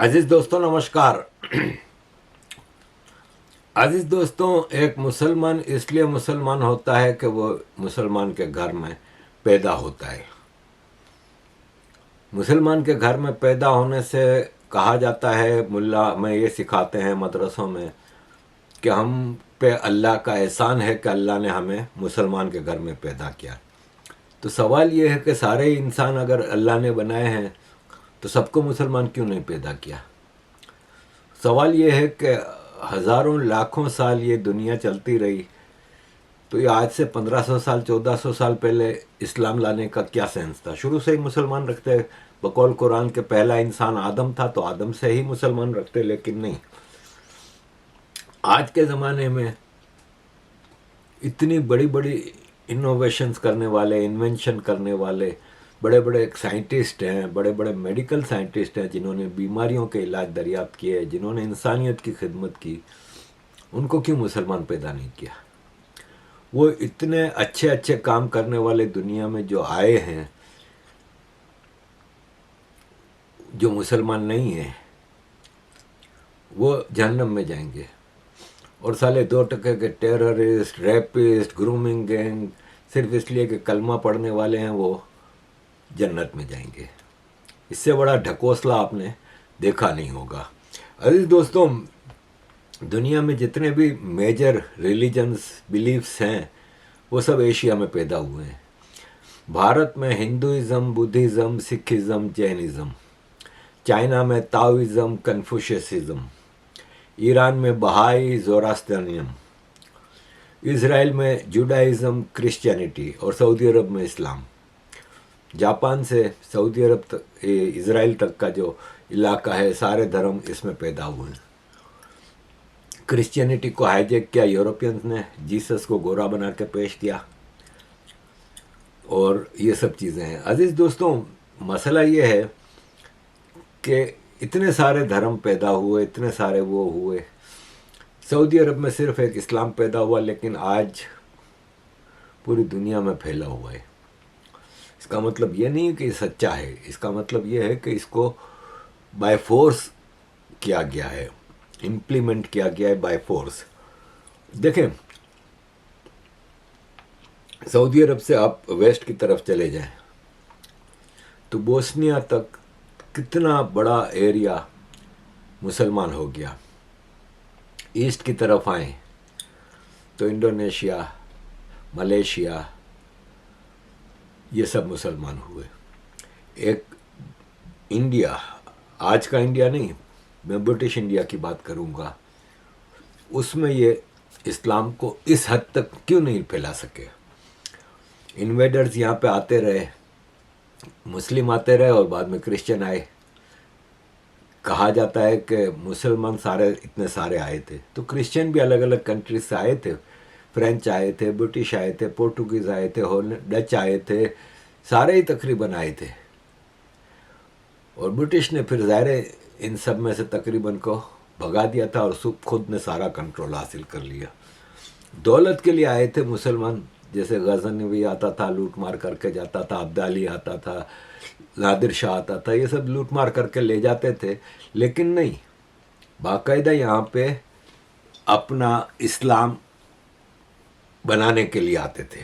अजीज दोस्तों नमस्कार। अजीज दोस्तों, एक मुसलमान इसलिए मुसलमान होता है कि वो मुसलमान के घर में पैदा होता है। मुसलमान के घर में पैदा होने से कहा जाता है, मुल्ला में ये सिखाते हैं मदरसों में कि हम पे अल्लाह का एहसान है कि अल्लाह ने हमें मुसलमान के घर में पैदा किया। तो सवाल ये है कि सारे इंसान अगर अल्लाह ने बनाए हैं तो सबको मुसलमान क्यों नहीं पैदा किया। सवाल ये है कि हज़ारों लाखों साल ये दुनिया चलती रही, तो ये आज से 1500 साल 1400 साल पहले इस्लाम लाने का क्या सेंस था। शुरू से ही मुसलमान रखते, बकौल कुरान के पहला इंसान आदम था तो आदम से ही मुसलमान रखते। लेकिन नहीं, आज के ज़माने में इतनी बड़ी बड़ी इनोवेशंस करने वाले, इन्वेंशन करने वाले बड़े बड़े साइंटिस्ट हैं, बड़े बड़े मेडिकल साइंटिस्ट हैं जिन्होंने बीमारियों के इलाज दरियाफ्त किए, जिन्होंने इंसानियत की खिदमत की, उनको क्यों मुसलमान पैदा नहीं किया। वो इतने अच्छे अच्छे काम करने वाले दुनिया में जो आए हैं, जो मुसलमान नहीं हैं, वो जहन्नम में जाएंगे। और साले 2% के टेररिस्ट, रेपिस्ट, ग्रूमिंग गैंग सिर्फ इसलिए कि कलमा पढ़ने वाले हैं वो जन्नत में जाएंगे। इससे बड़ा ढकोसला आपने देखा नहीं होगा। अजीज दोस्तों, दुनिया में जितने भी मेजर रिलीजन्स, बिलीफ्स हैं, वो सब एशिया में पैदा हुए हैं। भारत में Hinduism, Buddhism, Sikhism, Jainism, China में ताओइज़्म, कन्फ्यूशियसिज्म, ईरान में बहाई, ज़ोरास्ट्रियनिज्म, इसराइल में जुडाइज़्म, क्रिश्चियनिटी और सऊदी अरब में इस्लाम। जापान से सऊदी अरब तक, इसराइल तक का जो इलाका है, सारे धर्म इसमें पैदा हुए हैं। क्रिश्चियनिटी को हाईजैक किया यूरोपियंस ने, जीसस को गोरा बना के पेश किया और ये सब चीज़ें हैं। अजीज़ दोस्तों, मसला ये है कि इतने सारे धर्म पैदा हुए, इतने सारे वो हुए। सऊदी अरब में सिर्फ एक इस्लाम पैदा हुआ, लेकिन आज पूरी दुनिया में फैला हुआ है। इसका मतलब ये नहीं है कि सच्चा है, इसका मतलब ये है कि इसको बाय फोर्स किया गया है, इम्प्लीमेंट किया गया है बाय फोर्स। देखें, सऊदी अरब से आप वेस्ट की तरफ चले जाएं तो बोस्निया तक कितना बड़ा एरिया मुसलमान हो गया। ईस्ट की तरफ आए तो इंडोनेशिया, मलेशिया, ये सब मुसलमान हुए। एक इंडिया, आज का इंडिया नहीं, मैं ब्रिटिश इंडिया की बात करूँगा, उसमें ये इस्लाम को इस हद तक क्यों नहीं फैला सके। इन्वेडर्स यहाँ पे आते रहे, मुस्लिम आते रहे और बाद में क्रिश्चियन आए। कहा जाता है कि मुसलमान सारे इतने सारे आए थे तो क्रिश्चियन भी अलग अलग कंट्रीज से आए थे। फ्रेंच आए थे, ब्रिटिश आए थे, पोर्टुगीज़ आए थे, डच आए थे, सारे ही तकरीबन आए थे। और ब्रिटिश ने फिर ज़ाहिर इन सब में से तकरीबन को भगा दिया था और खुद ने सारा कंट्रोल हासिल कर लिया। दौलत के लिए आए थे मुसलमान, जैसे गजनवी आता था, लूट मार करके जाता था, अब्दाली आता था, नादिर शाह आता था, ये सब लूट मार करके ले जाते थे। लेकिन नहीं, बाकायदा यहाँ पे अपना इस्लाम बनाने के लिए आते थे,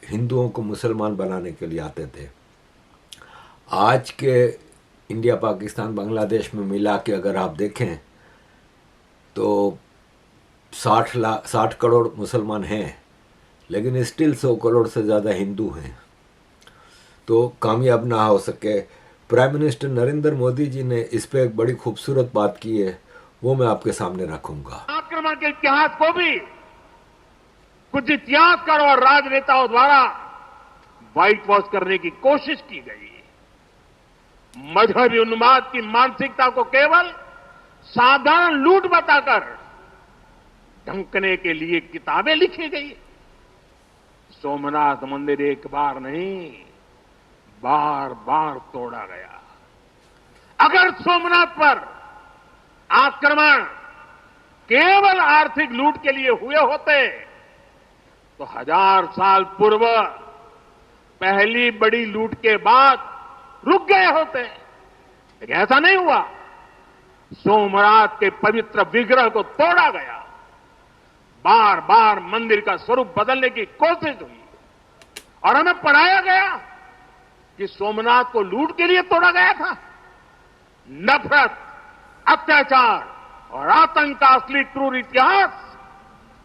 हिंदुओं को मुसलमान बनाने के लिए आते थे। आज के इंडिया, पाकिस्तान, बांग्लादेश में मिला के अगर आप देखें तो 60 करोड़ मुसलमान हैं, लेकिन स्टिल 100 करोड़ से ज़्यादा हिंदू हैं। तो कामयाब ना हो सके। प्राइम मिनिस्टर नरेंद्र मोदी जी ने इस पर एक बड़ी खूबसूरत बात की है, वो मैं आपके सामने रखूंगा। आक्रमण के इतिहास को भी कुछ इतिहासकारों और राजनेताओं द्वारा व्हाइट वॉश करने की कोशिश की गई। मजहबी उन्माद की मानसिकता को केवल साधारण लूट बताकर ढंकने के लिए किताबें लिखी गई। सोमनाथ मंदिर एक बार नहीं, बार बार तोड़ा गया। अगर सोमनाथ पर आक्रमण केवल आर्थिक लूट के लिए हुए होते तो 1000 साल पूर्व पहली बड़ी लूट के बाद रुक गए होते, लेकिन ऐसा नहीं हुआ। सोमनाथ के पवित्र विग्रह को तोड़ा गया, बार बार मंदिर का स्वरूप बदलने की कोशिश हुई और हमें पढ़ाया गया कि सोमनाथ को लूट के लिए तोड़ा गया था। नफरत, अत्याचार और आतंक का असली क्रूर इतिहास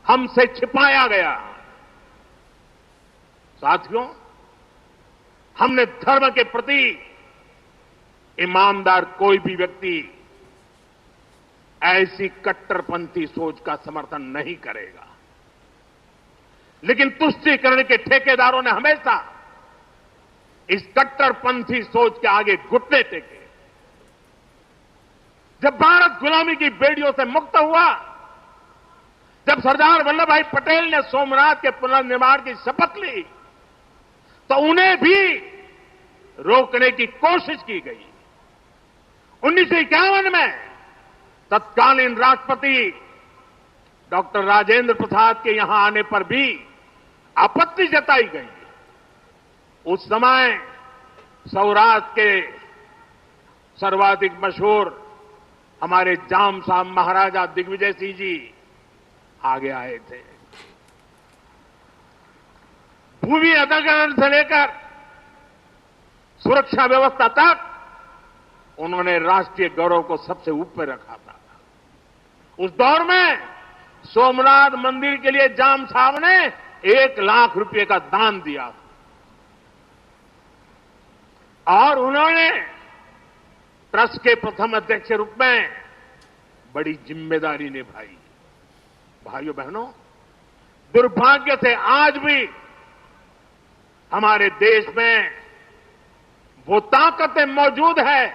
हमसे छिपाया गया। साथियों, हमने धर्म के प्रति ईमानदार कोई भी व्यक्ति ऐसी कट्टरपंथी सोच का समर्थन नहीं करेगा, लेकिन तुष्टीकरण के ठेकेदारों ने हमेशा इस कट्टरपंथी सोच के आगे घुटने टेके। जब भारत गुलामी की बेड़ियों से मुक्त हुआ, जब सरदार वल्लभ भाई पटेल ने सोमनाथ के पुनर्निर्माण की शपथ ली, तो उन्हें भी रोकने की कोशिश की गई। 1951 में तत्कालीन राष्ट्रपति डॉक्टर राजेंद्र प्रसाद के यहां आने पर भी आपत्ति जताई गई। उस समय सौराष्ट्र के सर्वाधिक मशहूर हमारे जाम साहब महाराजा दिग्विजय सिंह जी आगे आए थे। भूमि अधिग्रहण से लेकर सुरक्षा व्यवस्था तक उन्होंने राष्ट्रीय गौरव को सबसे ऊपर रखा था। उस दौर में सोमनाथ मंदिर के लिए जाम साहब ने 1 लाख रुपए का दान दिया और उन्होंने ट्रस्ट के प्रथम अध्यक्ष के रूप में बड़ी जिम्मेदारी निभाई। भाइयों बहनों, दुर्भाग्य से आज भी हमारे देश में वो ताकतें मौजूद है,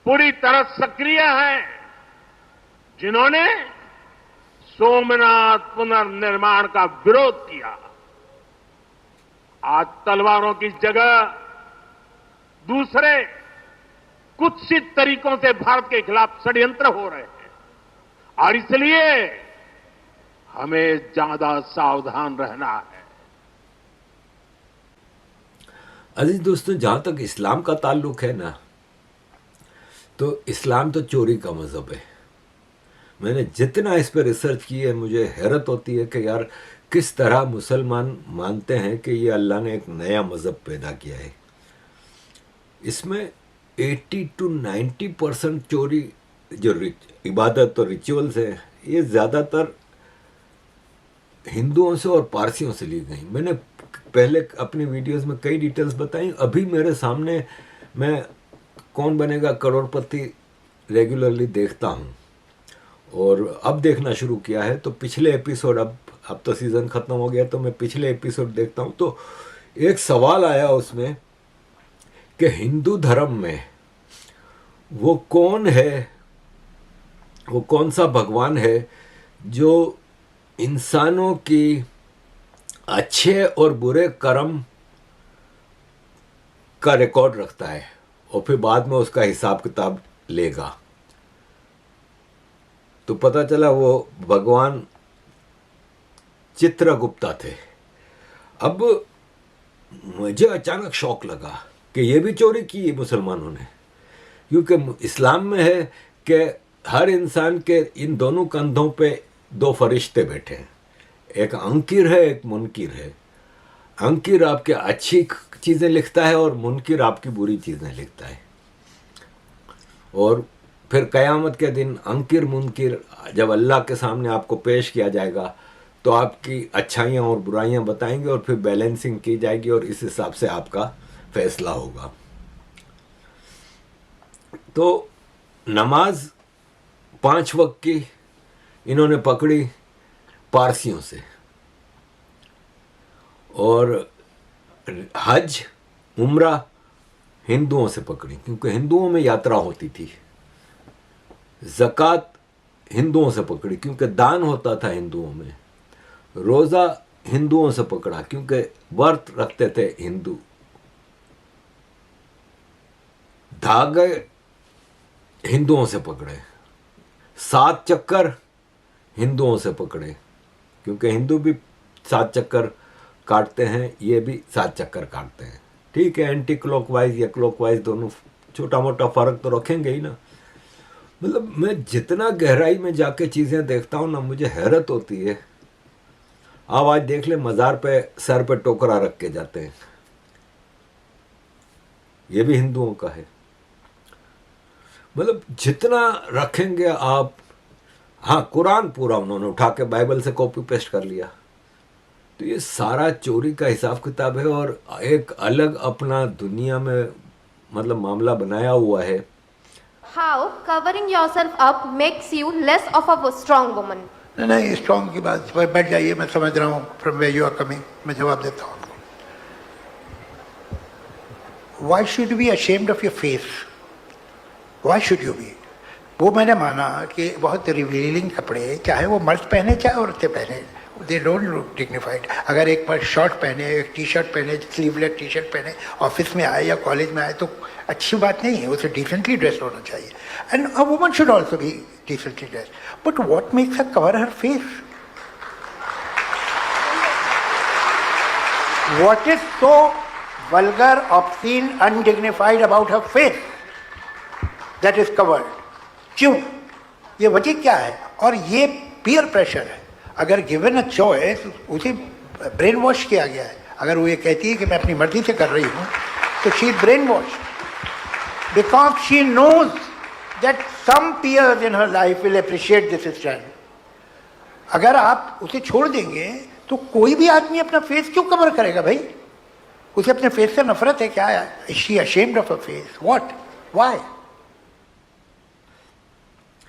पूरी तरह सक्रिय हैं, जिन्होंने सोमनाथ पुनर्निर्माण का विरोध किया। आज तलवारों की जगह दूसरे कुत्सित तरीकों से भारत के खिलाफ षड्यंत्र हो रहे हैं और इसलिए हमें ज्यादा सावधान रहना है। अजीज दोस्तों, जहां तक इस्लाम का ताल्लुक है ना, तो इस्लाम तो चोरी का मजहब है। मैंने जितना इस पर रिसर्च की है, मुझे हैरत होती है कि यार किस तरह मुसलमान मानते हैं कि ये अल्लाह ने एक नया मजहब पैदा किया है। इसमें 80 to 90% चोरी जो इबादत और रिचुअल्स है, ये ज़्यादातर हिंदुओं से और पारसियों से ली गई। मैंने पहले अपनी वीडियोस में कई डिटेल्स बताई। अभी मेरे सामने मैं कौन बनेगा करोड़पति रेगुलरली देखता हूँ और अब देखना शुरू किया है। तो पिछले एपिसोड, अब तो सीज़न ख़त्म हो गया, तो मैं पिछले एपिसोड देखता हूँ। तो एक सवाल आया उसमें कि हिंदू धर्म में वो कौन है, वो कौन सा भगवान है जो इंसानों की अच्छे और बुरे कर्म का रिकॉर्ड रखता है और फिर बाद में उसका हिसाब किताब लेगा। तो पता चला वो भगवान चित्रगुप्ता थे। अब मुझे अचानक शौक लगा कि ये भी चोरी की है मुसलमानों ने, क्योंकि इस्लाम में है कि हर इंसान के इन दोनों कंधों पे 2 फरिश्ते बैठे हैं, एक अंकिर है, एक मुनकिर है। अंकिर आपके अच्छी चीज़ें लिखता है और मुनकिर आपकी बुरी चीज़ें लिखता है। और फिर क़यामत के दिन अंकिर मुनकिर जब अल्लाह के सामने आपको पेश किया जाएगा तो आपकी अच्छाइयाँ और बुराइयाँ बताएंगे और फिर बैलेंसिंग की जाएगी और इस हिसाब से आपका फैसला होगा। तो नमाज 5 वक्त की इन्होंने पकड़ी पारसियों से और हज उम्रा हिंदुओं से पकड़ी, क्योंकि हिंदुओं में यात्रा होती थी। ज़कात हिंदुओं से पकड़ी क्योंकि दान होता था हिंदुओं में। रोज़ा हिंदुओं से पकड़ा क्योंकि व्रत रखते थे हिंदू। धागे हिंदुओं से पकड़े। 7 चक्कर हिंदुओं से पकड़े क्योंकि हिंदू भी 7 चक्कर काटते हैं, ये भी 7 चक्कर काटते हैं। ठीक है, एंटी क्लॉकवाइज या क्लॉकवाइज दोनों छोटा मोटा फ़र्क तो रखेंगे ही ना। मतलब मैं जितना गहराई में जाके चीज़ें देखता हूँ ना, मुझे हैरत होती है। आप आज देख ले, मज़ार पे सर पे टोकरा रख के जाते हैं, ये भी हिंदुओं का है। मतलब जितना रखेंगे आप, हाँ कुरान पूरा उन्होंने उठा के बाइबल से कॉपी पेस्ट कर लिया, तो ये सारा चोरी का हिसाब किताब है और एक अलग अपना दुनिया में मतलब मामला बनाया हुआ है। How covering yourself up makes you less of a strong woman? नहीं नहीं, स्ट्रॉन्ग की बात पर बैठ जाइए, मैं समझ रहा हूँ from where you are coming, मैं जवाब देता हूँ आपको। Why should be ashamed of your face? Why should you be? वो मैंने माना कि बहुत रिवीलिंग कपड़े चाहे वो मर्द पहने चाहे औरतें पहने, दे डोंट लुक डिग्निफाइड। अगर एक बार शर्ट पहने, एक टी शर्ट पहने, स्लीवलेस टी शर्ट पहने ऑफिस में आए या कॉलेज में आए तो अच्छी बात नहीं है, उसे डिसेंटली ड्रेस होना चाहिए। And a woman should also be decently dress, but what makes her cover her face? What is so vulgar, obscene, undignified about her face that is covered? क्यों? ये वजह क्या है? और ये पीयर प्रेशर है। अगर गिवन अ चॉइस, उसे ब्रेन वॉश किया गया है। अगर वो ये कहती है कि मैं अपनी मर्जी से कर रही हूँ, तो she is brain wash because she knows that some peers in her life will appreciate this stand. अगर आप उसे छोड़ देंगे तो कोई भी आदमी अपना फेस क्यों कवर करेगा भाई? उसे अपने फेस से नफरत है क्या? Is she ashamed of a face? What? Why?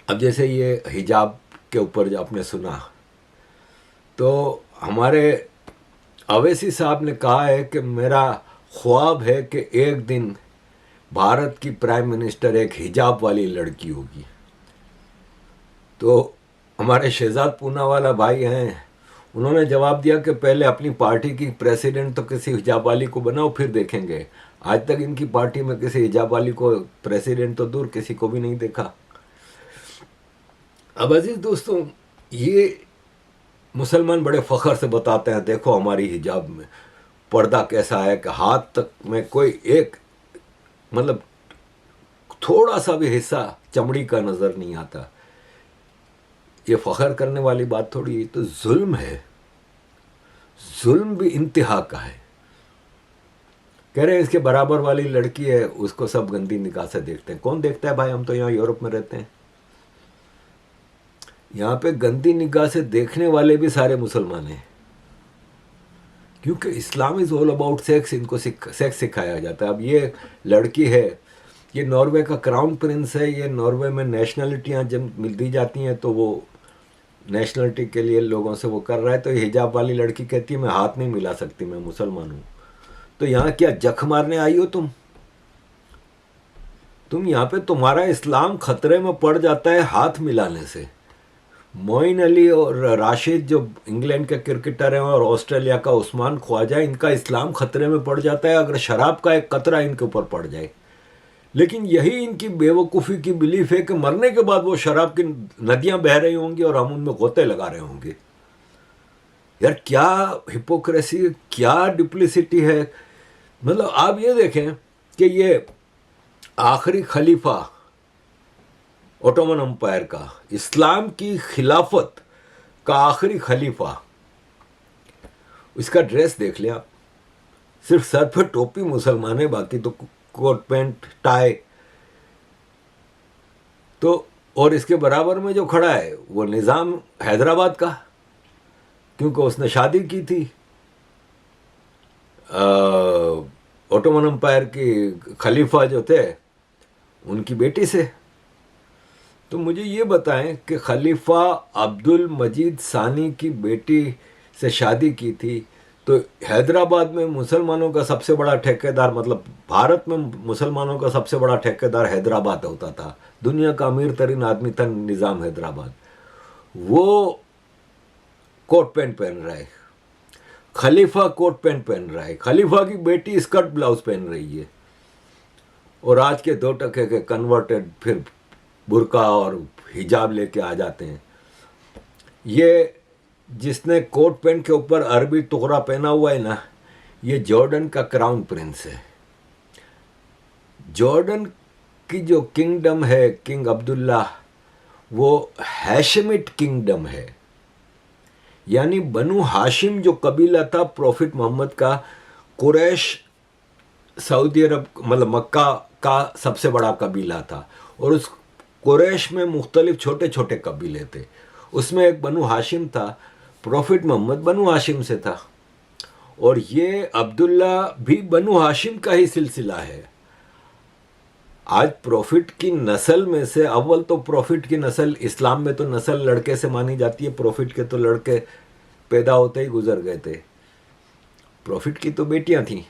अब जैसे ये हिजाब के ऊपर जो आपने सुना, तो हमारे अवैसी साहब ने कहा है कि मेरा ख्वाब है कि एक दिन भारत की प्राइम मिनिस्टर एक हिजाब वाली लड़की होगी। तो हमारे शहजाद पूनावाला भाई हैं, उन्होंने जवाब दिया कि पहले अपनी पार्टी की प्रेसिडेंट तो किसी हिजाब वाली को बनाओ, फिर देखेंगे। आज तक इनकी पार्टी में किसी हिजाब वाली को प्रेसिडेंट तो दूर, किसी को भी नहीं देखा। अब अजीज दोस्तों, ये मुसलमान बड़े फख्र से बताते हैं, देखो हमारी हिजाब में पर्दा कैसा है कि हाथ तक में कोई एक मतलब थोड़ा सा भी हिस्सा चमड़ी का नजर नहीं आता। ये फख्र करने वाली बात थोड़ी, तो जुल्म है। जुल्म भी इंतहा का है। कह रहे हैं इसके बराबर वाली लड़की है, उसको सब गंदी निगाह से देखते हैं। कौन देखता है भाई? हम तो यहाँ यूरोप में रहते हैं, यहाँ पे गंदी निगाह से देखने वाले भी सारे मुसलमान हैं, क्योंकि Islam is all about sex. इनको सेक्स सिखाया जाता है। अब ये लड़की है, ये नॉर्वे का क्राउन प्रिंस है। ये नॉर्वे में नेशनलिटियाँ जब मिल दी जाती हैं तो वो नेशनलिटी के लिए लोगों से वो कर रहा है। तो हिजाब वाली लड़की कहती है मैं हाथ नहीं मिला सकती, मैं मुसलमान हूँ। तो यहाँ क्या जख मारने आई हो तुम? यहाँ पे तुम्हारा इस्लाम खतरे में पड़ जाता है हाथ मिलाने से। मोइन अली और राशिद जो इंग्लैंड के क्रिकेटर हैं और ऑस्ट्रेलिया का उस्मान ख्वाजा, इनका इस्लाम खतरे में पड़ जाता है अगर शराब का एक कतरा इनके ऊपर पड़ जाए। लेकिन यही इनकी बेवकूफ़ी की बिलीफ है कि मरने के बाद वो शराब की नदियां बह रही होंगी और हम उनमें गोते लगा रहे होंगे। यार क्या हिपोक्रेसी, क्या डिप्लिसिटी है। मतलब आप ये देखें कि ये आखिरी खलीफा ओटोमन अंपायर का, इस्लाम की खिलाफत का आखिरी खलीफा, इसका ड्रेस देख लें आप। सिर्फ सर पर टोपी मुसलमान है, बाकी तो कोट पैंट टाई। तो और इसके बराबर में जो खड़ा है वो निज़ाम हैदराबाद का, क्योंकि उसने शादी की थी ओटोमन अंपायर की खलीफा जो थे उनकी बेटी से। तो मुझे ये बताएं कि खलीफा अब्दुल मजीद सानी की बेटी से शादी की थी, तो हैदराबाद में मुसलमानों का सबसे बड़ा ठेकेदार, मतलब भारत में मुसलमानों का सबसे बड़ा ठेकेदार हैदराबाद होता था। दुनिया का अमीर तरीन आदमी था निज़ाम हैदराबाद। वो कोट पैंट पहन रहा है, खलीफा कोट पैंट पहन रहा है, खलीफा की बेटी स्कर्ट ब्लाउज पहन रही है, और आज के 2 टके के कन्वर्टेड फिर बुर्का और हिजाब लेके आ जाते हैं। ये जिसने कोट पैंट के ऊपर अरबी टुकड़ा पहना हुआ है ना, ये जॉर्डन का क्राउन प्रिंस है। जॉर्डन की जो किंगडम है किंग अब्दुल्ला, वो हैशमिट किंगडम है, यानी बनु हाशिम जो कबीला था प्रॉफिट मोहम्मद का, कुरैश सऊदी अरब मतलब मक्का का सबसे बड़ा कबीला था, और उस कुरैश में मुख्तलिफ छोटे छोटे कबीले थे, उसमें एक बनु हाशिम था। प्रॉफिट मोहम्मद बनु हाशिम से था, और ये अब्दुल्ला भी बनु हाशिम का ही सिलसिला है। आज प्रॉफिट की नस्ल में से, अव्वल तो प्रॉफिट की नस्ल, इस्लाम में तो नस्ल लड़के से मानी जाती है, प्रॉफिट के तो लड़के पैदा होते ही गुजर गए थे, प्रॉफिट की तो बेटियां थीं,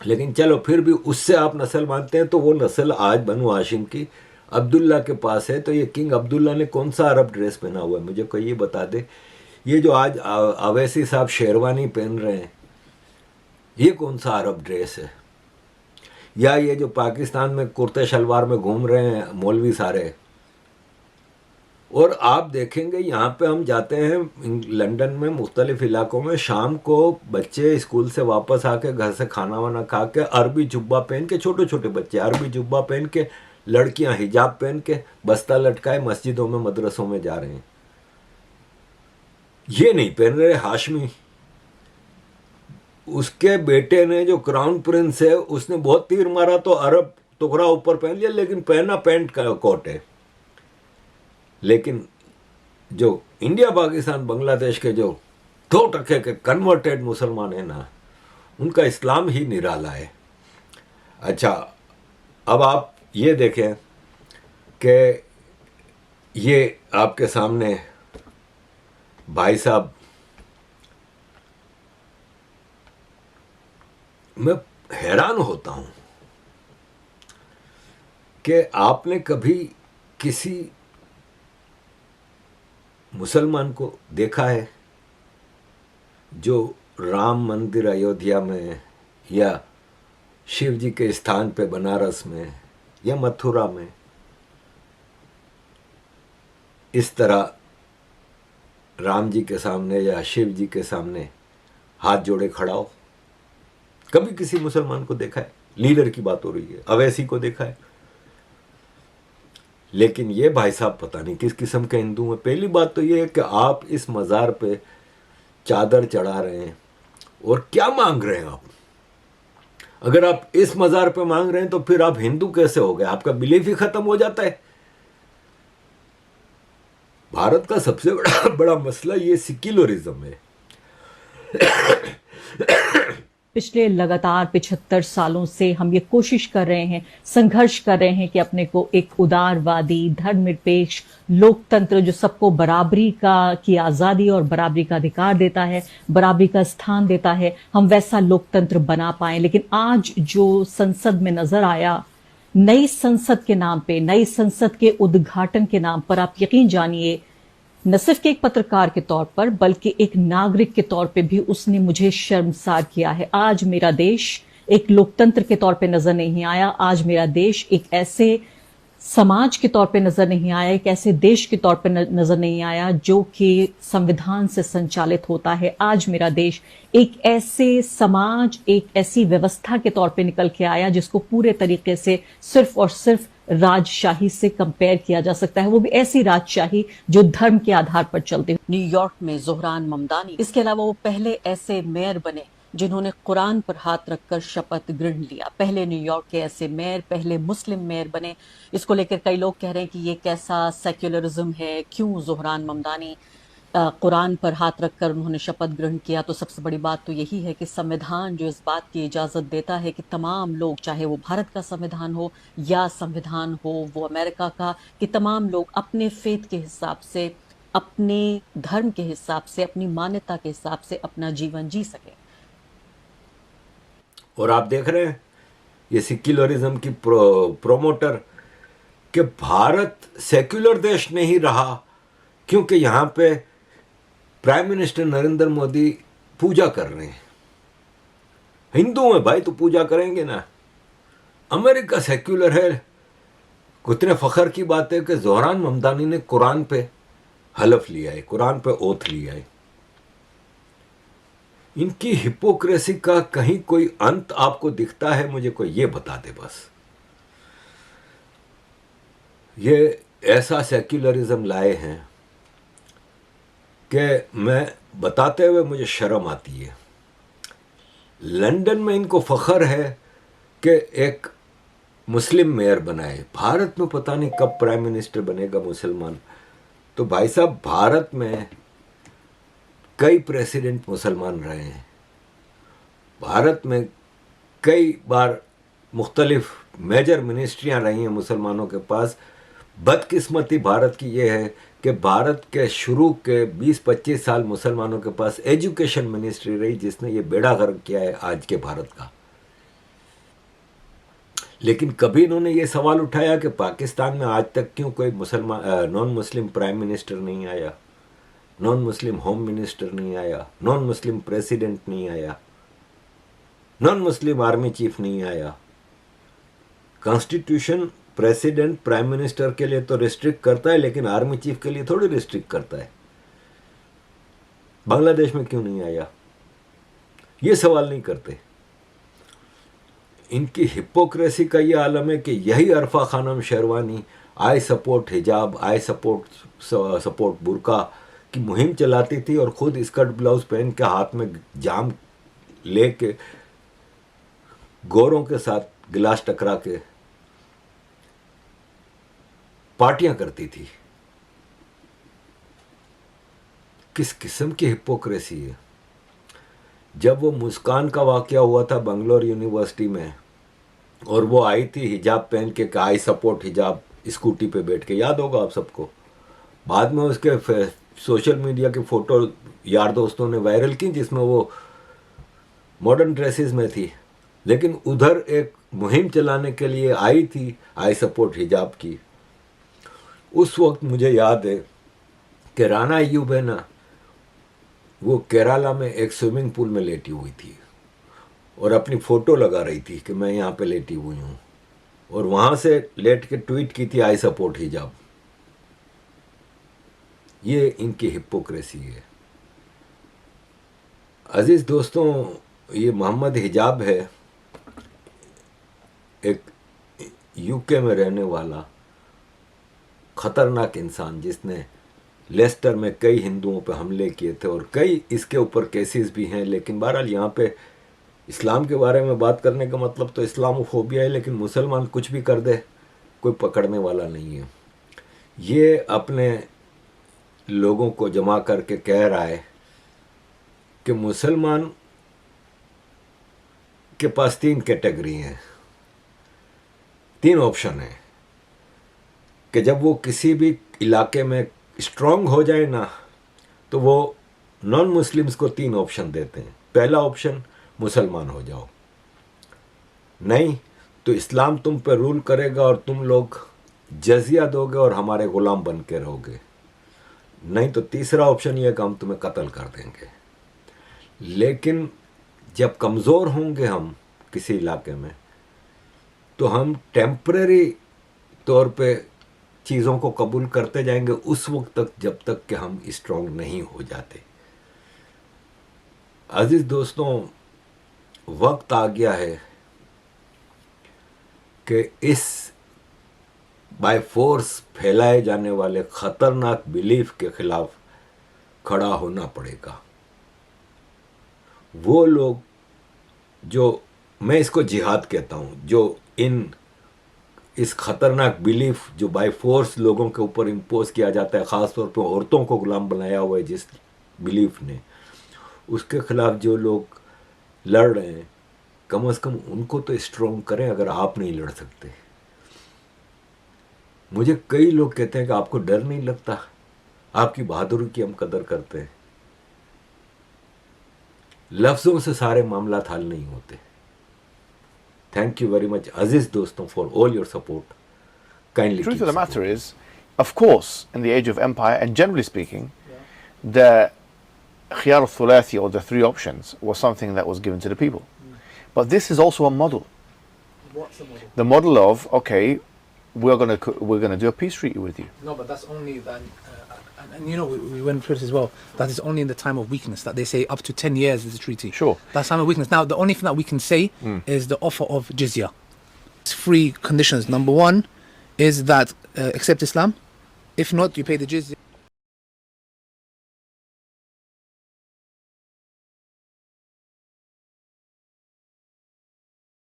लेकिन चलो फिर भी उससे आप नस्ल मानते हैं, तो वो नस्ल आज बनु हाशिम की अब्दुल्ला के पास है। तो ये किंग अब्दुल्ला ने कौन सा अरब ड्रेस पहना हुआ है, मुझे कोई ये बता दे। ये जो आज अवैसी साहब शेरवानी पहन रहे हैं, ये कौन सा अरब ड्रेस है? या ये जो पाकिस्तान में कुर्ते शलवार में घूम रहे हैं मौलवी सारे। और आप देखेंगे यहाँ पे हम जाते हैं लंदन में मुख्तलिफ इलाकों में, शाम को बच्चे स्कूल से वापस आके घर से खाना वाना खा के अरबी जुब्बा पहन के, छोटे छोटे बच्चे अरबी जुब्बा पहन के, लड़कियां हिजाब पहन के बस्ता लटकाए मस्जिदों में मदरसों में जा रहे हैं। ये नहीं पहन रहे हाशमी। उसके बेटे ने जो क्राउन प्रिंस है, उसने बहुत तीर मारा तो अरब टुकड़ा ऊपर पहन लिया, लेकिन पहना पैंट का कोट है। लेकिन जो इंडिया पाकिस्तान बांग्लादेश के जो 2% के कन्वर्टेड मुसलमान है ना, उनका इस्लाम ही निराला है। अच्छा, अब आप ये देखें कि ये आपके सामने भाई साहब, मैं हैरान होता हूं कि आपने कभी किसी मुसलमान को देखा है जो राम मंदिर अयोध्या में या शिव जी के स्थान पे बनारस में या मथुरा में इस तरह राम जी के सामने या शिव जी के सामने हाथ जोड़े खड़ा हो? कभी किसी मुसलमान को देखा है? लीडर की बात हो रही है, अवैसी को देखा है? लेकिन ये भाई साहब पता नहीं किस किस्म के हिंदू हैं। पहली बात तो ये है कि आप इस मज़ार पे चादर चढ़ा रहे हैं और क्या मांग रहे हैं आप? अगर आप इस मज़ार पे मांग रहे हैं तो फिर आप हिंदू कैसे हो गए? आपका बिलीफ ही खत्म हो जाता है। भारत का सबसे बड़ा मसला ये सेक्युलरिज्म है। पिछले लगातार 75 सालों से हम ये कोशिश कर रहे हैं, संघर्ष कर रहे हैं कि अपने को एक उदारवादी, धर्मनिरपेक्ष लोकतंत्र जो सबको बराबरी की आज़ादी और बराबरी का अधिकार देता है, बराबरी का स्थान देता है, हम वैसा लोकतंत्र बना पाएं। लेकिन आज जो संसद में नजर आया, नई संसद के नाम पे, नई संसद के उद्घाटन के नाम पर, आप यकीन जानिए न सिर्फ एक पत्रकार के तौर पर बल्कि एक नागरिक के तौर पे भी उसने मुझे शर्मसार किया है। आज मेरा देश एक लोकतंत्र के तौर पे नजर नहीं आया। आज मेरा देश एक ऐसे समाज के तौर पे नजर नहीं आया, एक ऐसे देश के तौर पे नजर नहीं आया जो कि संविधान से संचालित होता है। आज मेरा देश एक ऐसे समाज, एक ऐसी व्यवस्था के तौर पे निकल के आया जिसको पूरे तरीके से सिर्फ और सिर्फ राजशाही से कंपेयर किया जा सकता है, वो भी ऐसी राजशाही जो धर्म के आधार पर चलती है। न्यूयॉर्क में ज़ोहरान ममदानी, इसके अलावा वो पहले ऐसे मेयर बने जिन्होंने कुरान पर हाथ रखकर शपथ ग्रहण लिया। पहले न्यूयॉर्क के ऐसे मेयर, पहले मुस्लिम मेयर बने। इसको लेकर कई लोग कह रहे हैं कि ये कैसा सेक्युलरिज्म है, क्यों ज़ोहरान ममदानी कुरान पर हाथ रखकर उन्होंने शपथ ग्रहण किया। तो सबसे बड़ी बात तो यही है कि संविधान जो इस बात की इजाज़त देता है कि तमाम लोग, चाहे वो भारत का संविधान हो या संविधान हो वो अमेरिका का, कि तमाम लोग अपने फेथ के हिसाब से, अपने धर्म के हिसाब से, अपनी मान्यता के हिसाब से अपना जीवन जी सके। और आप देख रहे हैं ये सेक्युलरिज्म की प्रोमोटर कि भारत सेक्युलर देश नहीं रहा क्योंकि यहाँ पे प्राइम मिनिस्टर नरेंद्र मोदी पूजा कर रहे हैं। हिंदू हैं भाई तो पूजा करेंगे ना। अमेरिका सेक्युलर है। कितने फखर की बात है कि ज़ोहरान ममदानी ने कुरान पे हलफ लिया है, कुरान पे ओथ लिया है। इनकी हिपोक्रेसी का कहीं कोई अंत आपको दिखता है? मुझे कोई ये बता दे बस। ये ऐसा सेक्युलरिज्म लाए हैं कि मैं बताते हुए मुझे शर्म आती है। लंदन में इनको फख्र है कि एक मुस्लिम मेयर बनाए। भारत में पता नहीं कब प्राइम मिनिस्टर बनेगा मुसलमान। तो भाई साहब, भारत में कई प्रेसिडेंट मुसलमान रहे हैं। भारत में कई बार मुख्तलिफ मेजर मिनिस्ट्रियां रही हैं मुसलमानों के पास। बदकिस्मती भारत की ये है कि भारत के शुरू के 20-25 साल मुसलमानों के पास एजुकेशन मिनिस्ट्री रही, जिसने ये बेड़ा गर्क किया है आज के भारत का। लेकिन कभी इन्होंने ये सवाल उठाया कि पाकिस्तान में आज तक क्यों कोई नॉन मुस्लिम प्राइम मिनिस्टर नहीं आया, नॉन मुस्लिम होम मिनिस्टर नहीं आया, नॉन मुस्लिम प्रेसिडेंट नहीं आया, नॉन मुस्लिम आर्मी चीफ नहीं आया। कॉन्स्टिट्यूशन प्रेसिडेंट प्राइम मिनिस्टर के लिए तो रिस्ट्रिक्ट करता है, लेकिन आर्मी चीफ के लिए थोड़ी रिस्ट्रिक्ट करता है। बांग्लादेश में क्यों नहीं आया, ये सवाल नहीं करते। इनकी हिपोक्रेसी का ये आलम है कि यही अरफा खानम शेरवानी आई सपोर्ट हिजाब, आई सपोर्ट बुरका की मुहिम चलाती थी और खुद स्कर्ट ब्लाउज पहन के हाथ में जाम लेके गोरों के साथ गिलास टकरा के पार्टियां करती थी। किस किस्म की हिपोक्रेसी है। जब वो मुस्कान का वाकया हुआ था बंगलोर यूनिवर्सिटी में और वो आई थी हिजाब पहन के, आई सपोर्ट हिजाब, स्कूटी पे बैठ के, याद होगा आप सबको। बाद में उसके सोशल मीडिया की फोटो यार दोस्तों ने वायरल की जिसमें वो मॉडर्न ड्रेसेस में थी, लेकिन उधर एक मुहिम चलाने के लिए आई थी आई सपोर्ट हिजाब की। उस वक्त मुझे याद है कि राना अय्यूब है ना, वो केरला में एक स्विमिंग पूल में लेटी हुई थी और अपनी फ़ोटो लगा रही थी कि मैं यहाँ पे लेटी हुई हूँ, और वहाँ से लेट के ट्वीट की थी आई सपोर्ट हिजाब। ये इनकी हिपोक्रेसी है। अजीज़ दोस्तों, ये मोहम्मद हिजाब है, एक यूके में रहने वाला खतरनाक इंसान जिसने लेस्टर में कई हिंदुओं पर हमले किए थे और कई इसके ऊपर केसेस भी हैं। लेकिन बहरहाल यहाँ पे इस्लाम के बारे में बात करने का मतलब तो इस्लामोफोबिया है, लेकिन मुसलमान कुछ भी कर दे कोई पकड़ने वाला नहीं है। ये अपने लोगों को जमा करके कह रहा है कि मुसलमान के पास 3 कैटेगरी हैं, 3 ऑप्शन हैं कि जब वो किसी भी इलाके में स्ट्रांग हो जाए ना, तो वो नॉन मुस्लिम्स को 3 ऑप्शन देते हैं। पहला ऑप्शन, मुसलमान हो जाओ, नहीं तो इस्लाम तुम पे रूल करेगा और तुम लोग जजिया दोगे और हमारे गुलाम बन के रहोगे, नहीं तो तीसरा ऑप्शन ये कि हम तुम्हें कत्ल कर देंगे। लेकिन जब कमज़ोर होंगे हम किसी इलाके में, तो हम टेम्परेरी तौर पे चीज़ों को कबूल करते जाएंगे उस वक्त तक जब तक कि हम स्ट्रांग नहीं हो जाते। अजीज़ दोस्तों, वक्त आ गया है कि इस बाय फोर्स फैलाए जाने वाले ख़तरनाक बिलीफ के ख़िलाफ़ खड़ा होना पड़ेगा। वो लोग जो, मैं इसको जिहाद कहता हूँ, जो इस ख़तरनाक बिलीफ जो बाय फोर्स लोगों के ऊपर इम्पोज किया जाता है, ख़ास तौर पर औरतों को गुलाम बनाया हुआ है जिस बिलीफ ने, उसके ख़िलाफ़ जो लोग लड़ रहे हैं, कम से कम उनको तो स्ट्रॉन्ग करें अगर आप नहीं लड़ सकते। मुझे कई लोग कहते हैं कि आपको डर नहीं लगता, आपकी बहादुरी की हम कदर करते हैं। लफ्ज़ों से सारे मामला हल नहीं होते। Thank you very much, Aziz Doston, for all your support. Kindly Truth keep of the matter supporting. is, of course, in the age of empire, and generally speaking, the khiyar al-thulathi, or the 3 options, was something that was given to the people. But this is also a model. What's the model? The model of, okay, we're gonna do a peace treaty with you. No, but that's only then, and you know we went through this as well. That is only in the time of weakness. That they say up to 10 years is a treaty. Sure. That's time of weakness. Now the only thing that we can say is the offer of jizya. It's 3 conditions. Number 1 is that accept Islam. If not, you pay the jizya.